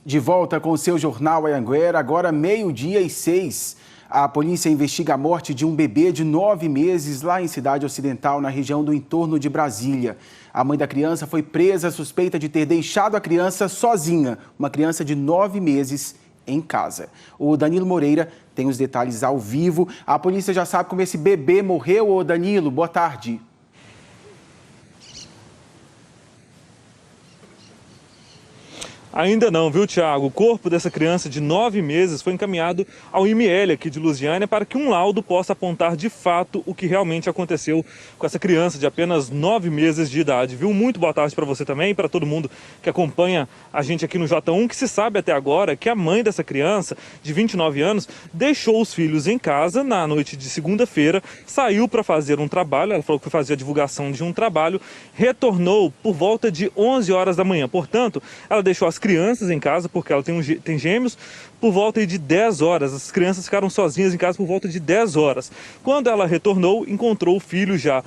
De volta com o seu Jornal Anhanguera, agora 12:06. A polícia investiga a morte de um bebê de 9 meses lá em Cidade Ocidental, na região do entorno de Brasília. A mãe da criança foi presa suspeita de ter deixado a criança sozinha, uma criança de 9 meses, em casa. O Danilo Moreira tem os detalhes ao vivo. A polícia já sabe como esse bebê morreu. Ô Danilo, boa tarde. Ainda não, viu, Tiago? O corpo dessa criança de 9 meses foi encaminhado ao IML aqui de Lusiânia para que um laudo possa apontar de fato o que realmente aconteceu com essa criança de apenas 9 meses de idade, viu? Muito boa tarde para você também e para todo mundo que acompanha a gente aqui no J1, que se sabe até agora que a mãe dessa criança, de 29 anos, deixou os filhos em casa na noite de segunda-feira, saiu para fazer um trabalho, ela falou que foi fazer a divulgação de um trabalho, retornou por volta de 11 horas da manhã. Portanto, ela deixou as crianças em casa, porque ela tem gêmeos, por volta de 10 horas. As crianças ficaram sozinhas em casa por volta de 10 horas. Quando ela retornou, encontrou o filho já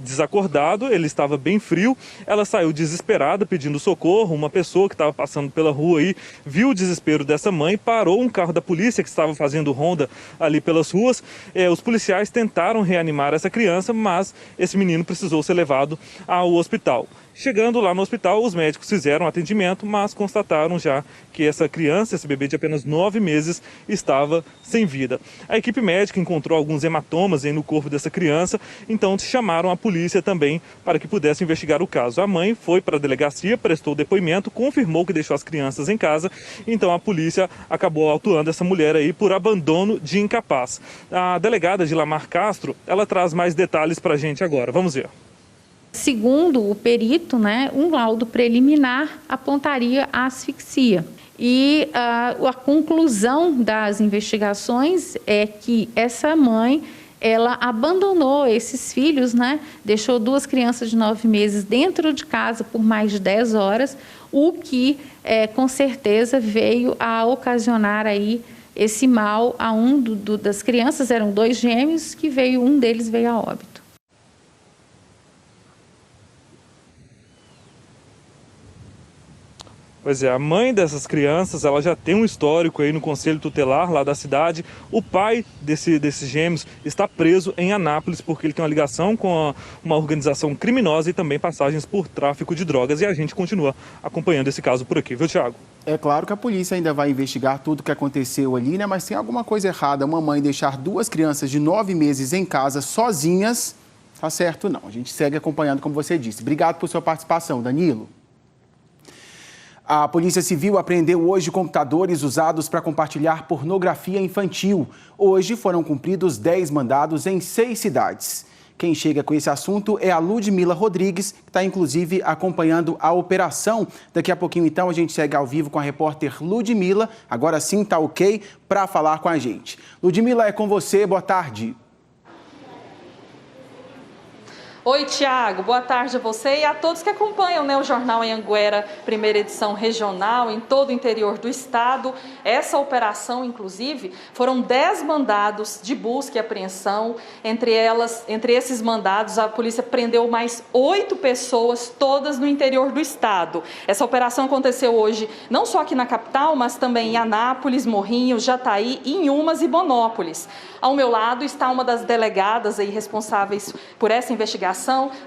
desacordado, ele estava bem frio. Ela saiu desesperada, pedindo socorro. Uma pessoa que estava passando pela rua aí viu o desespero dessa mãe, parou um carro da polícia que estava fazendo ronda ali pelas ruas. Os policiais tentaram reanimar essa criança, mas esse menino precisou ser levado ao hospital. Chegando lá no hospital, os médicos fizeram atendimento, mas constataram já que essa criança, esse bebê de apenas 9 meses, estava sem vida. A equipe médica encontrou alguns hematomas aí no corpo dessa criança, então chamaram a polícia também para que pudesse investigar o caso. A mãe foi para a delegacia, prestou depoimento, confirmou que deixou as crianças em casa, então a polícia acabou autuando essa mulher aí por abandono de incapaz. A delegada Gilamar Castro, ela traz mais detalhes para a gente agora. Vamos ver. Segundo o perito, um laudo preliminar apontaria a asfixia. E a conclusão das investigações é que essa mãe, ela abandonou esses filhos, deixou 2 crianças de 9 meses dentro de casa por mais de 10 horas, o que com certeza veio a ocasionar aí esse mal a das crianças. Eram 2 gêmeos, que um deles veio a óbito. Pois é, a mãe dessas crianças, ela já tem um histórico aí no Conselho Tutelar lá da cidade. O pai desses gêmeos está preso em Anápolis porque ele tem uma ligação com uma organização criminosa e também passagens por tráfico de drogas. E a gente continua acompanhando esse caso por aqui, viu, Tiago? É claro que a polícia ainda vai investigar tudo o que aconteceu ali, mas tem alguma coisa errada. Uma mãe deixar 2 crianças de 9 meses em casa sozinhas, tá certo não. A gente segue acompanhando, como você disse. Obrigado por sua participação, Danilo. A Polícia Civil apreendeu hoje computadores usados para compartilhar pornografia infantil. Hoje foram cumpridos 10 mandados em 6 cidades. Quem chega com esse assunto é a Ludmila Rodrigues, que está inclusive acompanhando a operação. Daqui a pouquinho, então, a gente segue ao vivo com a repórter Ludmila. Agora sim está ok para falar com a gente. Ludmila, é com você. Boa tarde. Oi, Tiago. Boa tarde a você e a todos que acompanham o Jornal Anhanguera, primeira edição regional, em todo o interior do estado. Essa operação, inclusive, foram 10 mandados de busca e apreensão. Entre esses mandados, a polícia prendeu mais 8 pessoas, todas no interior do estado. Essa operação aconteceu hoje, não só aqui na capital, mas também em Anápolis, Morrinhos, Jataí, Inhumas e Bonópolis. Ao meu lado está uma das delegadas aí responsáveis por essa investigação,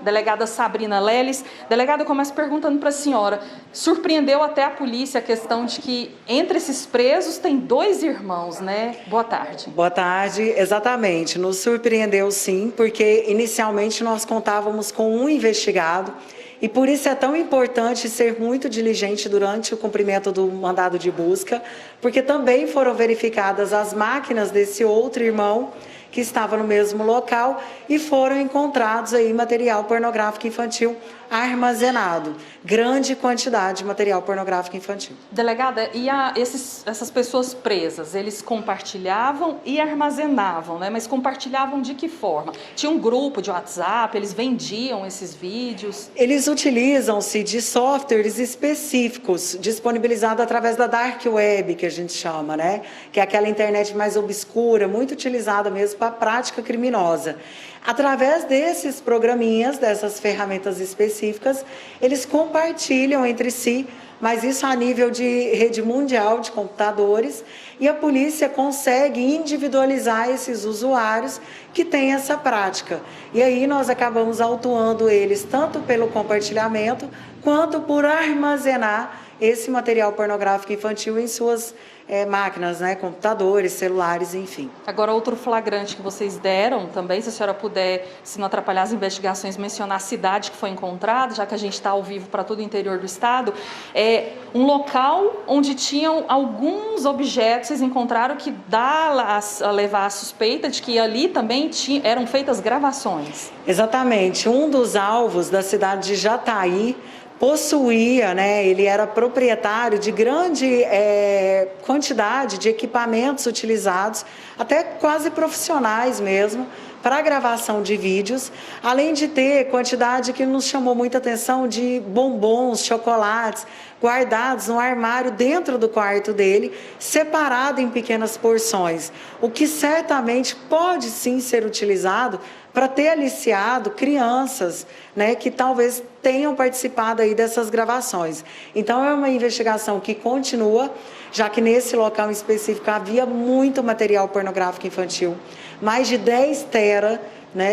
delegada Sabrina Leles. Delegada, eu começo perguntando para a senhora, surpreendeu até a polícia a questão de que entre esses presos tem 2 irmãos, né? Boa tarde. Boa tarde, exatamente. Nos surpreendeu sim, porque inicialmente nós contávamos com um investigado e por isso é tão importante ser muito diligente durante o cumprimento do mandado de busca, porque também foram verificadas as máquinas desse outro irmão que estava no mesmo local e foram encontrados aí material pornográfico infantil armazenado, grande quantidade de material pornográfico infantil. Delegada, e essas pessoas presas, eles compartilhavam e armazenavam, né? Mas compartilhavam de que forma? Tinha um grupo de WhatsApp, eles vendiam esses vídeos? Eles utilizam-se de softwares específicos, disponibilizados através da Dark Web, que a gente chama, né? Que é aquela internet mais obscura, muito utilizada mesmo para a prática criminosa. Através desses programinhas, dessas ferramentas específicas, eles compartilham entre si, mas isso a nível de rede mundial de computadores, e a polícia consegue individualizar esses usuários que têm essa prática. E aí nós acabamos autuando eles tanto pelo compartilhamento, quanto por armazenar esse material pornográfico infantil em suas máquinas, né, computadores, celulares, enfim. Agora, outro flagrante que vocês deram também, se a senhora puder, se não atrapalhar as investigações, mencionar a cidade que foi encontrada, já que a gente está ao vivo para todo o interior do estado, é um local onde tinham alguns objetos, vocês encontraram que dá a levar a suspeita de que ali também eram feitas gravações. Exatamente. Um dos alvos da cidade de Jataí possuía, ele era proprietário de grande quantidade de equipamentos utilizados, até quase profissionais mesmo, para a gravação de vídeos, além de ter quantidade que nos chamou muita atenção de bombons, chocolates, guardados no armário dentro do quarto dele, separado em pequenas porções, o que certamente pode sim ser utilizado para ter aliciado crianças, que talvez tenham participado aí dessas gravações. Então é uma investigação que continua, já que nesse local em específico havia muito material pornográfico infantil, mais de 10 tera,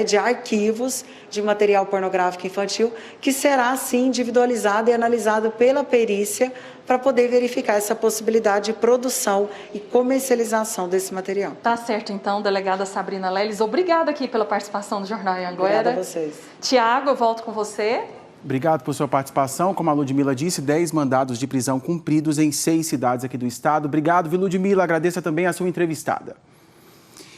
de arquivos de material pornográfico infantil, que será sim individualizado e analisado pela perícia para poder verificar essa possibilidade de produção e comercialização desse material. Tá certo, então, delegada Sabrina Leles, obrigada aqui pela participação do Jornal Anhanguera. Obrigada a vocês. Tiago, eu volto com você. Obrigado por sua participação. Como a Ludmila disse, 10 mandados de prisão cumpridos em 6 cidades aqui do estado. Obrigado, Ludmila. Agradeço também a sua entrevistada.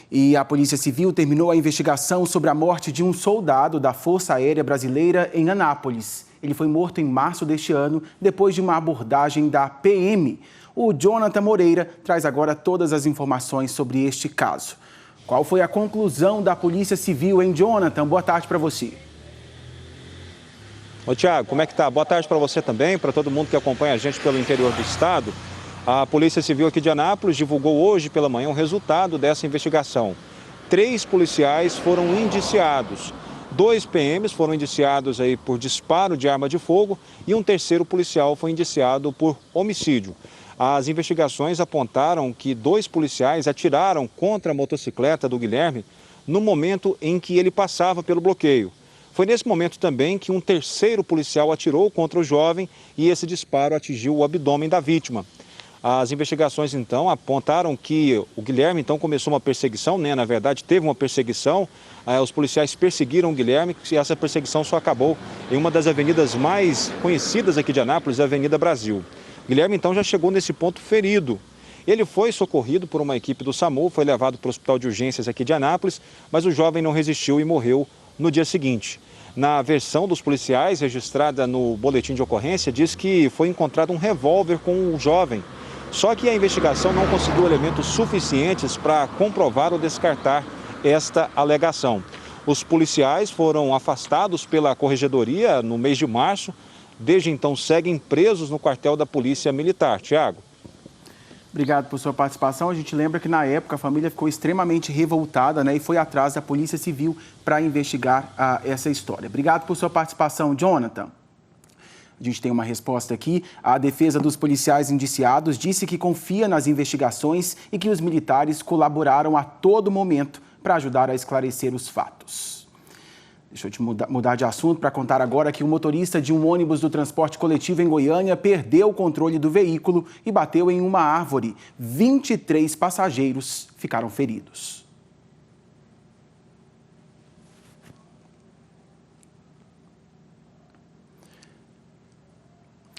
E a Polícia Civil terminou a investigação sobre a morte de um soldado da Força Aérea Brasileira em Anápolis. Ele foi morto em março deste ano, depois de uma abordagem da PM. O Jonathan Moreira traz agora todas as informações sobre este caso. Qual foi a conclusão da Polícia Civil, hein, Jonathan? Boa tarde para você. Ô, Tiago, como é que tá? Boa tarde para você também, para todo mundo que acompanha a gente pelo interior do estado. A Polícia Civil aqui de Anápolis divulgou hoje pela manhã o resultado dessa investigação. 3 policiais foram indiciados. 2 PMs foram indiciados aí por disparo de arma de fogo e um terceiro policial foi indiciado por homicídio. As investigações apontaram que 2 policiais atiraram contra a motocicleta do Guilherme no momento em que ele passava pelo bloqueio. Foi nesse momento também que um terceiro policial atirou contra o jovem e esse disparo atingiu o abdômen da vítima. As investigações, então, apontaram que o Guilherme, então, começou uma perseguição, Na verdade, teve uma perseguição. Os policiais perseguiram o Guilherme e essa perseguição só acabou em uma das avenidas mais conhecidas aqui de Anápolis, a Avenida Brasil. O Guilherme, então, já chegou nesse ponto ferido. Ele foi socorrido por uma equipe do SAMU, foi levado para o Hospital de Urgências aqui de Anápolis, mas o jovem não resistiu e morreu no dia seguinte. Na versão dos policiais, registrada no boletim de ocorrência, diz que foi encontrado um revólver com o jovem. Só que a investigação não conseguiu elementos suficientes para comprovar ou descartar esta alegação. Os policiais foram afastados pela Corregedoria no mês de março. Desde então, seguem presos no quartel da Polícia Militar. Tiago. Obrigado por sua participação. A gente lembra que, na época, a família ficou extremamente revoltada, e foi atrás da Polícia Civil para investigar essa história. Obrigado por sua participação, Jonathan. A gente tem uma resposta aqui. A defesa dos policiais indiciados disse que confia nas investigações e que os militares colaboraram a todo momento para ajudar a esclarecer os fatos. Deixa eu te mudar de assunto para contar agora que o motorista de um ônibus do transporte coletivo em Goiânia perdeu o controle do veículo e bateu em uma árvore. 23 passageiros ficaram feridos.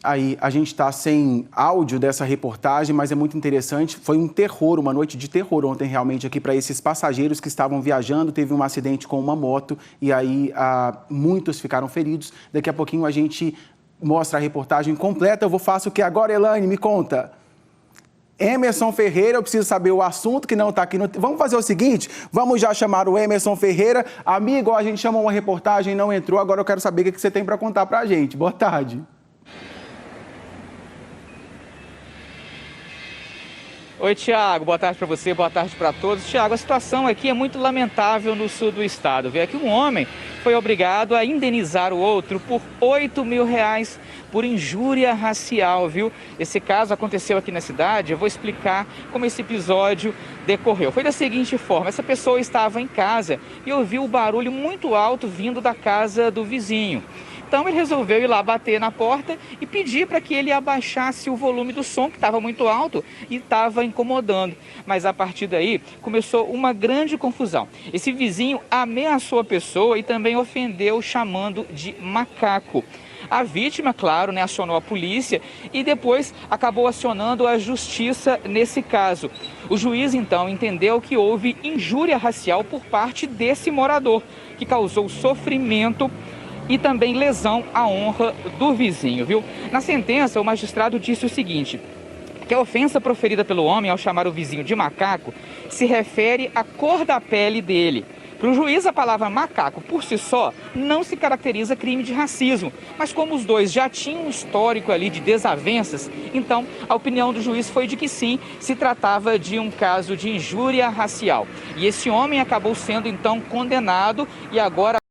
Aí, a gente está sem áudio dessa reportagem, mas é muito interessante. Foi um terror, uma noite de terror ontem realmente aqui para esses passageiros que estavam viajando. Teve um acidente com uma moto e aí muitos ficaram feridos. Daqui a pouquinho a gente mostra a reportagem completa. Eu faço o que agora, Elaine? Me conta. Emerson Ferreira, eu preciso saber o assunto que não está aqui. Vamos fazer o seguinte, vamos já chamar o Emerson Ferreira. Amigo, a gente chamou uma reportagem, não entrou, agora eu quero saber o que você tem para contar para a gente. Boa tarde. Oi, Tiago, boa tarde para você, boa tarde para todos. Tiago, a situação aqui é muito lamentável no sul do estado. Vê aqui um homem foi obrigado a indenizar o outro por R$8.000 por injúria racial, viu? Esse caso aconteceu aqui na cidade, eu vou explicar como esse episódio decorreu. Foi da seguinte forma, essa pessoa estava em casa e ouviu um barulho muito alto vindo da casa do vizinho. Então ele resolveu ir lá bater na porta e pedir para que ele abaixasse o volume do som, que estava muito alto e estava incomodando. Mas a partir daí começou uma grande confusão. Esse vizinho ameaçou a pessoa e também ofendeu, chamando de macaco. A vítima, claro, acionou a polícia e depois acabou acionando a justiça nesse caso. O juiz, então, entendeu que houve injúria racial por parte desse morador, que causou sofrimento e também lesão à honra do vizinho, viu? Na sentença, o magistrado disse o seguinte, que a ofensa proferida pelo homem ao chamar o vizinho de macaco se refere à cor da pele dele. Para o juiz, a palavra macaco, por si só, não se caracteriza crime de racismo. Mas como os dois já tinham um histórico ali de desavenças, então a opinião do juiz foi de que sim, se tratava de um caso de injúria racial. E esse homem acabou sendo então condenado e agora